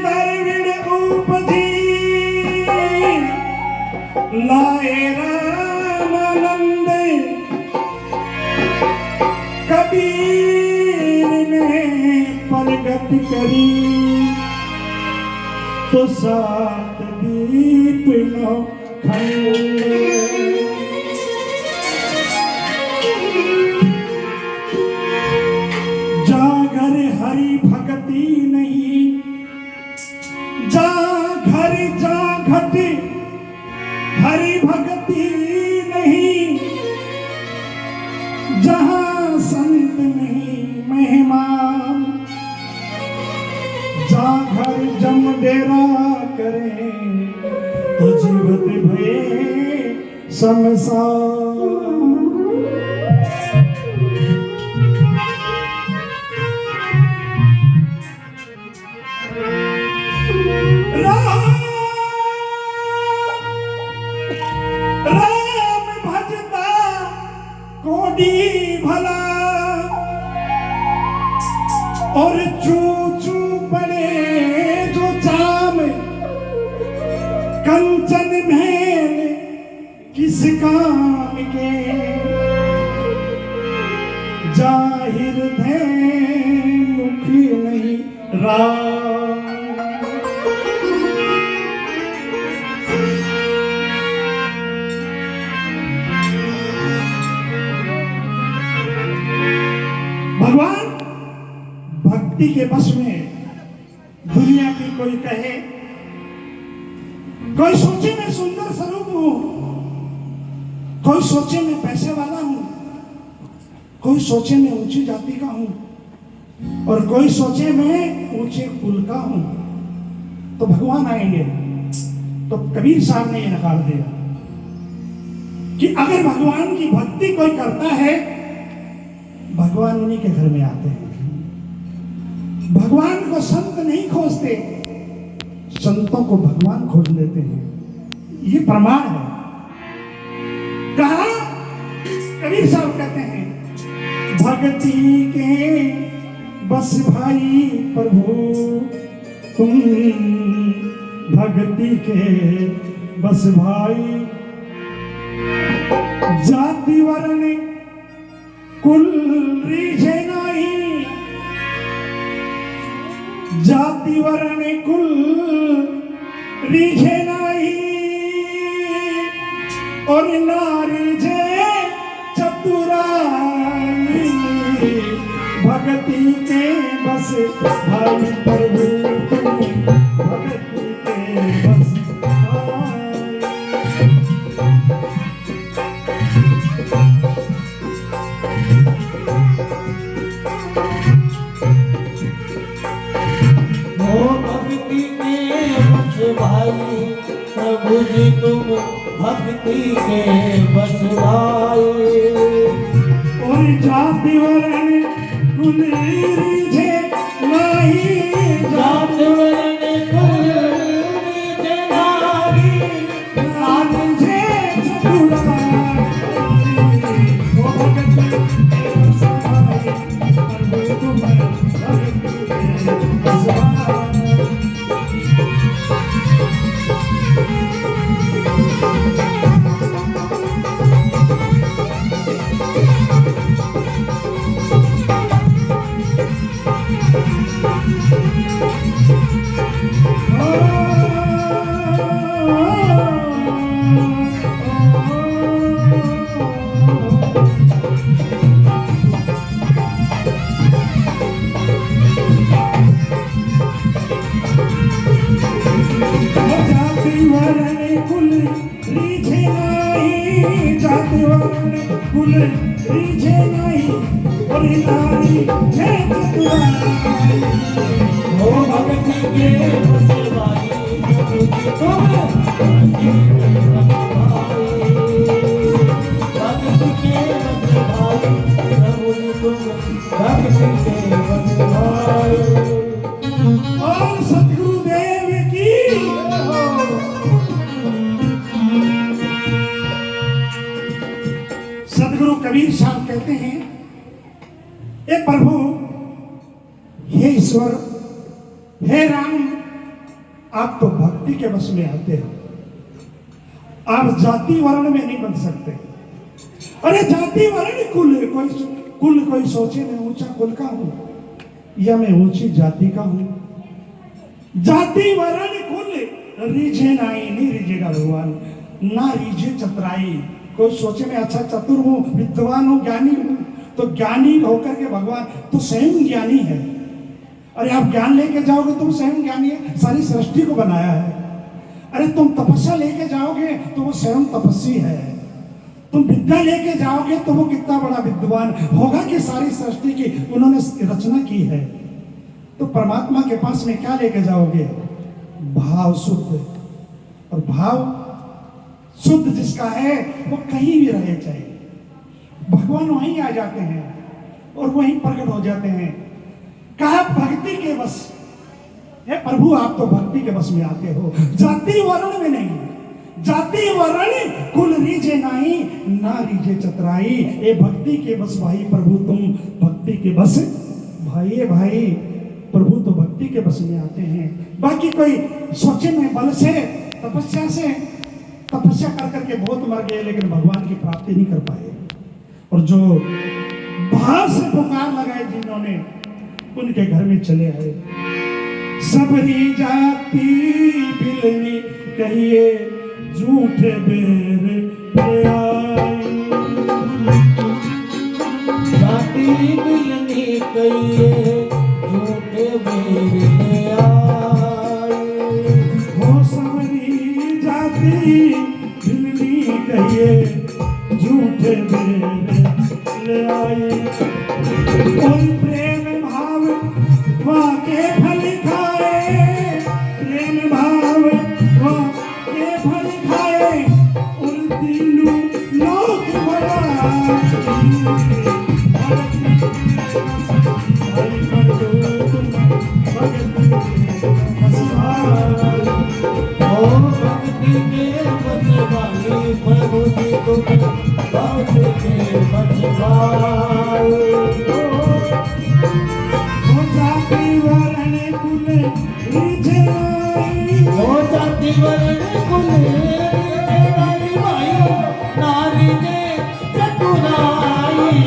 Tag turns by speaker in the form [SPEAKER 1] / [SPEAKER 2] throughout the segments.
[SPEAKER 1] द्रविड़ उपजी लाए रामानंद कबीर ने प्रगट करी तो सात दीप नो खंड जागर हरि भक्ति नहीं जा घर जा घट हरि भक्ति नहीं जहां संत नहीं मेहमान जा घर जम डेरा करे तो जीवत भये समसान राम भजता कोडी भला और चू चू पड़े जो चाम कंचन महल किस काम के जाहिर थे मुख नहीं राम भगवान भक्ति के बस में दुनिया की कोई कहे कोई सोचे मैं सुंदर स्वरूप हूं कोई सोचे मैं पैसे वाला हूं कोई सोचे मैं ऊंची जाति का हूं और कोई सोचे मैं ऊंचे कुल का हूं तो भगवान आएंगे तो कबीर साहब ने यह नकार दिया कि अगर भगवान की भक्ति कोई करता है भगवान उन्हीं के घर में आते हैं भगवान को संत नहीं खोजते संतों को भगवान खोज लेते हैं ये प्रमाण है कहा कबीर साहब कहते हैं भक्ति के बस भाई प्रभु तुम भक्ति के बस भाई जाति वर्ण कुल रीझे नहीं जाति वर्ण कुल रीझे नहीं और नारी जे चतुराई भक्ति के बस भाई प्रभु भक्ति के बस
[SPEAKER 2] भाई प्रभु जी तुम भक्ति के बस भाई
[SPEAKER 1] और जाति वर्ण कुल रीझे नहीं
[SPEAKER 2] जाति वर्ण कुल रीझे नहीं
[SPEAKER 1] नारी जे चतुराई वो भक्ति के बस भाई प्रभु तुम भक्ति के बस भाई कुल रीझे नहीं और नारी जे चतुराई
[SPEAKER 2] हो भक्ति के बस भाई प्रभु जी तुम भक्ति के बस भाई प्रभु जी तुम भक्ति के बस भाई
[SPEAKER 1] और सतगुरुदेव की सतगुरु कबीर साहब कहते हैं ए प्रभु हे ईश्वर हे राम आप तो भक्ति के बस में आते हो, आप जाति वर्ण में नहीं बन सकते। अरे जाति वर्ण कुल कोई सोचे मैं ऊंचा कुल का हूं या मैं ऊंची जाति का हूं। जाति वर्ण कुल रीझे नाई, नहीं रीझेगा भगवान, ना रीझे चतुराई। कोई सोचे मैं अच्छा चतुर हूं, विद्वान हूं, ज्ञानी हूं, तो ज्ञानी होकर के भगवान तो स्वयं ज्ञानी है। अरे आप ज्ञान लेके जाओगे तुम स्वयं ज्ञानी है, सारी सृष्टि को बनाया है। अरे तुम तपस्या लेके जाओगे तो वो स्वयं तपस्वी है। तुम विद्या लेके जाओगे तो वो कितना बड़ा विद्वान होगा कि सारी सृष्टि की उन्होंने रचना की है। तो परमात्मा के पास में क्या लेके जाओगे? भाव शुद्ध, और भाव शुद्ध जिसका है वो कहीं भी रहे, चाहे भगवान वहीं आ जाते हैं और वहीं प्रकट हो जाते हैं। कहा भक्ति के बस है प्रभु, आप तो भक्ति के बस में आते हो, जाति वर्ण में नहीं। जाति वर्ण कुल रीझे नाही, ना रीझे चतुराई। ये भक्ति के बस भाई प्रभु, तुम भक्ति के बस भाई। भाई प्रभु तो भक्ति के बस में आते हैं। बाकी कोई सोचे में बल से तपस्या कर करके बहुत मर गए, लेकिन भगवान की प्राप्ति नहीं कर पाए। और जो भाव से पुकार लगाए जिन्होंने, उनके घर में चले आए। सबरी जाति बिलनी कहिए झूठे बेर पे आई।
[SPEAKER 2] जाति बिलनी कहिए झूठे बेर पे आई।
[SPEAKER 1] हो सबरी जाति बिलनी कहिए झूठे बेर ले आई। और प्रेम भाव वाके फल खाए, प्रेम भाव वाके फल खाए, और तीनों लोक
[SPEAKER 2] भक्ति के बसवाले प्रभु जी तुम भक्ति के बसवाले।
[SPEAKER 1] जाति वर्ण कुल रीझे नाई,
[SPEAKER 2] हो जाति वर्ण कुल रीझे नाई, भाइयों नारी ने चतुराई।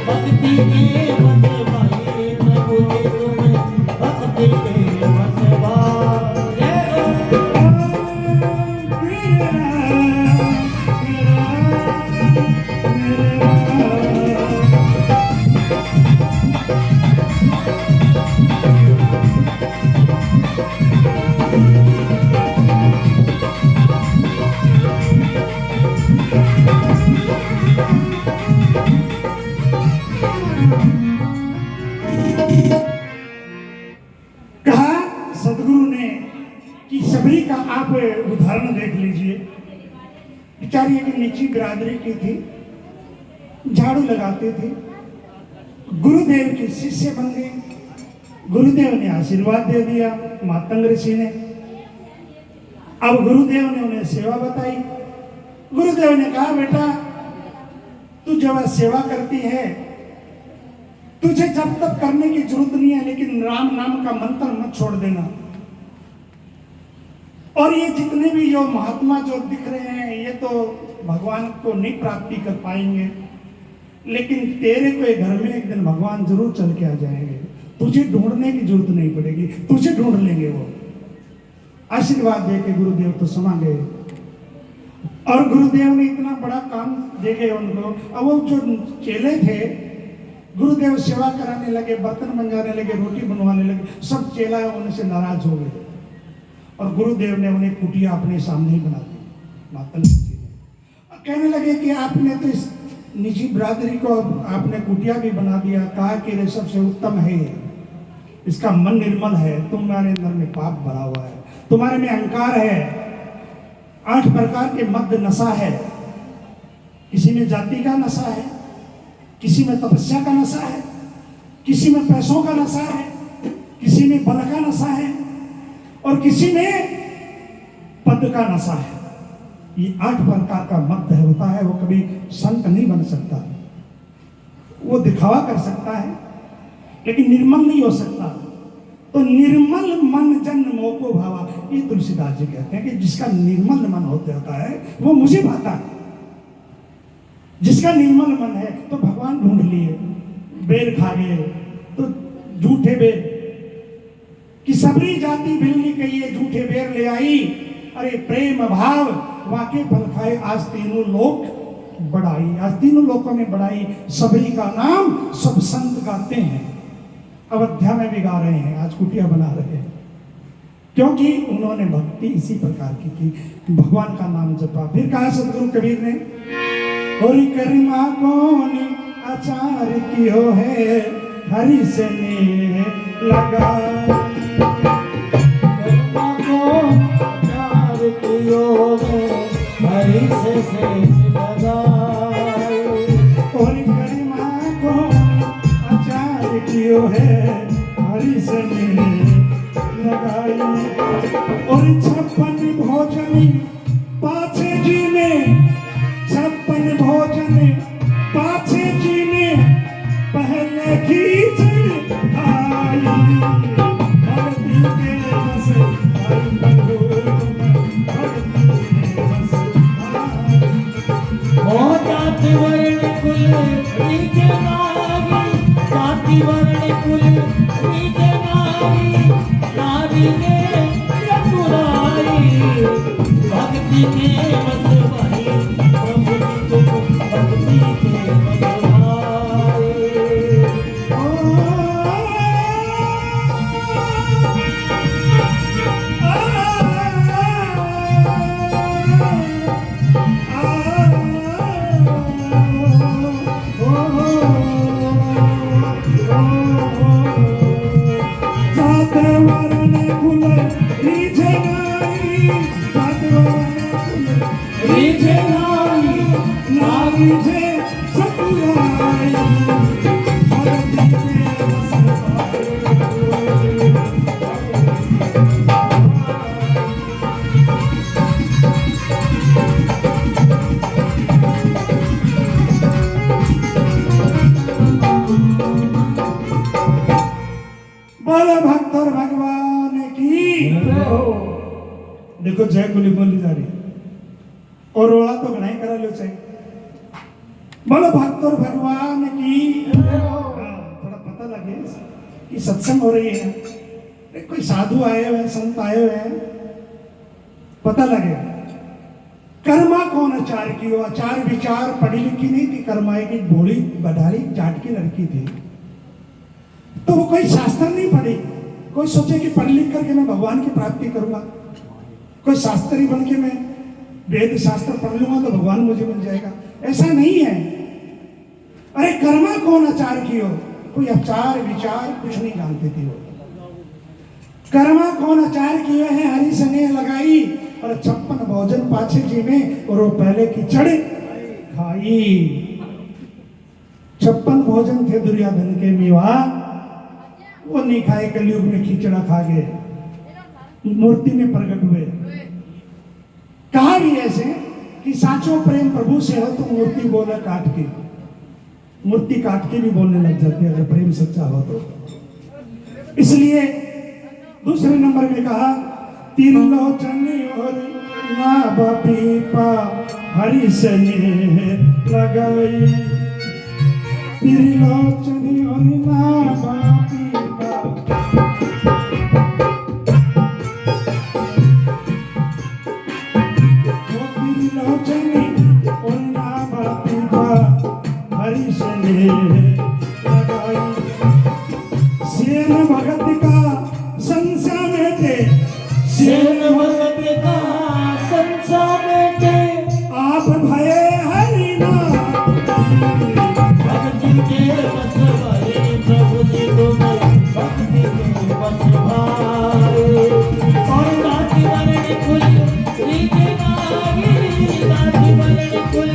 [SPEAKER 2] भक्ति के बसवाले प्रभु जी तुम भक्ति के बसवाले।
[SPEAKER 1] कहा सदगुरु ने कि सबरी का आप उदाहरण देख लीजिए। बेचारी एक नीची बिरादरी की थी, झाड़ू लगाते थे, गुरुदेव के शिष्य बन गए। गुरुदेव ने आशीर्वाद दे दिया मातंग ऋषि ने। अब गुरुदेव ने उन्हें सेवा बताई। गुरुदेव ने कहा बेटा तू जब सेवा करती है तुझे जब तक करने की जरूरत नहीं है, लेकिन राम नाम का मंत्र मत छोड़ देना। और ये जितने भी जो महात्मा जो दिख रहे हैं ये तो भगवान को नहीं प्राप्ति कर पाएंगे, लेकिन तेरे को घर में एक दिन भगवान जरूर चल के आ जाएंगे। तुझे ढूंढने की जरूरत नहीं पड़ेगी, तुझे ढूंढ लेंगे वो। आशीर्वाद दे के गुरुदेव तो समा गए। और गुरुदेव ने इतना बड़ा काम दे गए उनको। अब वो जो चेले थे, गुरुदेव सेवा कराने लगे, बर्तन मंजाने लगे, रोटी बनवाने लगे, सब चेला उनसे नाराज हो गए। और गुरुदेव ने उन्हें कुटिया अपने सामने ही बना दी मातंग ऋषि ने। कहने लगे कि आपने तो इस निजी बिरादरी को आपने कुटिया भी बना दिया। कहा कि ये सबसे उत्तम है, इसका मन निर्मल है, तुम्हारे अंदर में पाप भरा हुआ है, तुम्हारे में अहंकार है, 8 प्रकार के मद्य नशा है। किसी में जाति का नशा है, किसी में तपस्या का नशा है, किसी में पैसों का नशा है, किसी में बल का नशा है, और किसी में पद का नशा है। ये 8 प्रकार का मद्य होता है। वो कभी संत नहीं बन सकता, वो दिखावा कर सकता है लेकिन निर्मल नहीं हो सकता। तो निर्मल मन जन मोको भावा, ये तुलसीदास जी कहते हैं कि जिसका निर्मल मन होता है वो मुझे भाता है। जिसका निर्मल मन है तो भगवान ढूंढ लिए, बेर खा गए तो झूठे बेर कि सबरी जाति बिल्ली के ये झूठे बेर ले आई, अरे प्रेम भाव वाके फल खाए, आज तीनों लोक बढ़ाई, आज तीनों लोकों में बढ़ाई, सबरी का नाम सब संत गाते हैं। अयोध्या में भी गा रहे हैं, आज कुटिया बना रहे हैं, क्योंकि उन्होंने भक्ति इसी प्रकार की की, भगवान का नाम जपा। फिर कहा सतगुरु कबीर ने, और करिमा कौन आचार कियो है, हरि से नेह लगा,
[SPEAKER 2] करुणा को आचार कियो है, हरि से लगाए।
[SPEAKER 1] और करिमा कौन आचार कियो है, हरि से नेह लगाई। और 56 भोजन पाछे जी में, 56 भोजन पाछे जी में, पहले खींचड़ खाई, भक्ति के रस आई प्रभु तुम्हें, भक्ति के रस आई।
[SPEAKER 2] ओ जाति वर्ण कुल नीचे नारी, जाति वर्ण कुल नीचे नारी, नारी ने चतुराई, भक्ति के बस भाई, प्रभु जी को भक्ति के बस भाई। नीचे नारी, नारी
[SPEAKER 1] जे सतुराई, भक्ति के रस आई। बोलो भक्त और भगवान की। देखो जय कुली बोली जा रही है, और रोड़ा तो घनाई करा लो चाहिए। बोलो भक्त और भगवान की। थोड़ा पता लगे कि सत्संग हो रही है, कोई साधु आए हुए हैं, संत आए हुए हैं, पता लगे। कर्मा कौन आचार की हो, आचार विचार पढ़ी लिखी नहीं थी, कर्माए की भोली बधारी जाट की लड़की थी, तो वो कोई शास्त्र नहीं पढ़ी। कोई सोचे कि पढ़ लिख करके मैं भगवान की प्राप्ति करूंगा, कोई शास्त्री बन के मैं वेद शास्त्र पढ़ लूंगा तो भगवान मुझे मिल जाएगा, ऐसा नहीं है। अरे कर्मा कौन आचार की हो, कोई आचार विचार कुछ नहीं जानती थी वो। कर्मा कौन आचार किए हैं, हरि से नेह लगाई, और 56 भोजन पाछे जी में, और वो पहले खिचड़ खाई। 56 भोजन थे दुर्योधन के मेवा, वो नहीं खाए, कलयुग में खिचड़ा खा गए, मूर्ति में प्रकट हुए। कहा भी ऐसे कि साचो प्रेम प्रभु से हो तो मूर्ति बोले काट के, मूर्ति काट के भी बोलने लग जाती है अगर प्रेम सच्चा हो तो। इसलिए दूसरे नंबर में कहा, त्रिलोचनी और नाभ पीपा हरि से नेह लगाई, त्रिलोचनी और नाभ पीपा। त्रिलोचनी और नाभ पीपा हरि से नेह लगाई। सेन भगत का संसा में थे,
[SPEAKER 2] सेन भगत का संसा में थे,
[SPEAKER 1] आप भये हरि नाम।
[SPEAKER 2] भक्ति के बस भाई, प्रभु जी तुम्हें भक्ति के बस भाई। और जाति वर्ण कुल नीचे नारी, जाति वर्ण कुल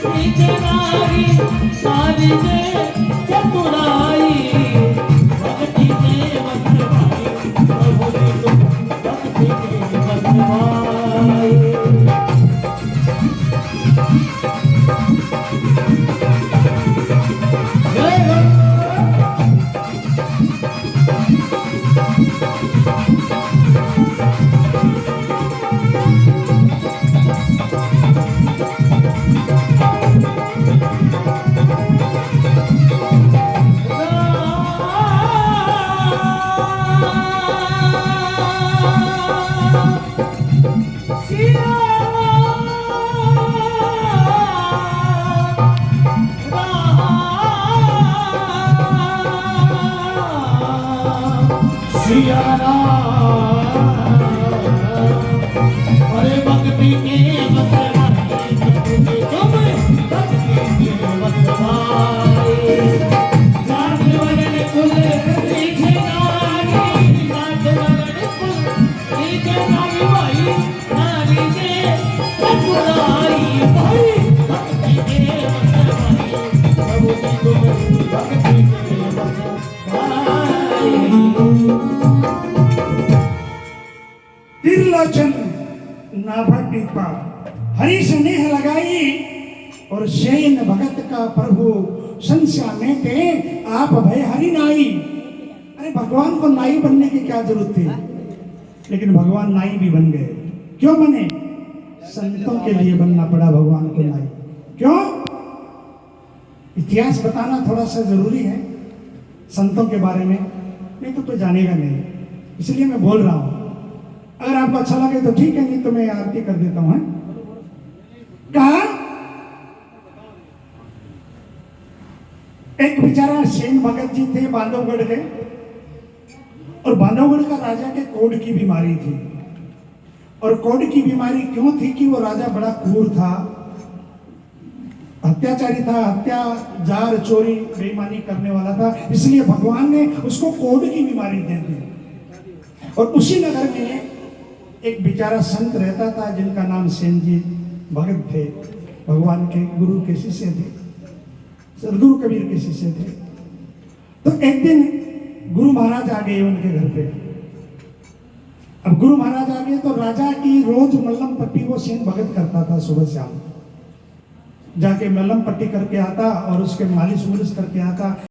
[SPEAKER 2] नीचे नारी, नारी ने चतुराई, भक्ति के बस भाई, प्रभु जी तुम्हें भक्ति के
[SPEAKER 1] त्रिलोचन नाभा टीपा, हरि स्नेह लगाई और शयन भगत का प्रभु संस्या में थे आप भय हरि नाई। अरे भगवान को नाई बनने की क्या जरूरत थी, लेकिन भगवान नाई भी बन गए। क्यों बने? संतों के लिए बनना पड़ा भगवान को नाई। क्यों? इतिहास बताना थोड़ा सा जरूरी है संतों के बारे में, नहीं तो जानेगा नहीं, इसलिए मैं बोल रहा हूं। अगर आपको अच्छा लगे तो ठीक है, नहीं तो मैं आरती कर देता हूं। कहा एक बेचारा सेन भगत जी थे बांधवगढ़ के, और बांधवगढ़ का राजा के कोढ़ की बीमारी थी। और कोढ़ की बीमारी क्यों थी कि वो राजा बड़ा क्रूर था, अत्याचारी था, जार चोरी बेईमानी करने वाला था, इसलिए भगवान ने उसको कोढ़ की बीमारी दे दी। और उसी नगर में एक बेचारा संत रहता था जिनका नाम सेन जी भगत थे, भगवान के गुरु के शिष्य थे, सदगुरु कबीर के शिष्य थे। तो एक दिन गुरु महाराज आ गए उनके घर पे। अब गुरु महाराज आ गए तो राजा की रोज मल्लम पट्टी वो सेन भगत करता था, सुबह शाम जाके मल्लम पट्टी करके आता और उसके मालिश मुलिश करके आता।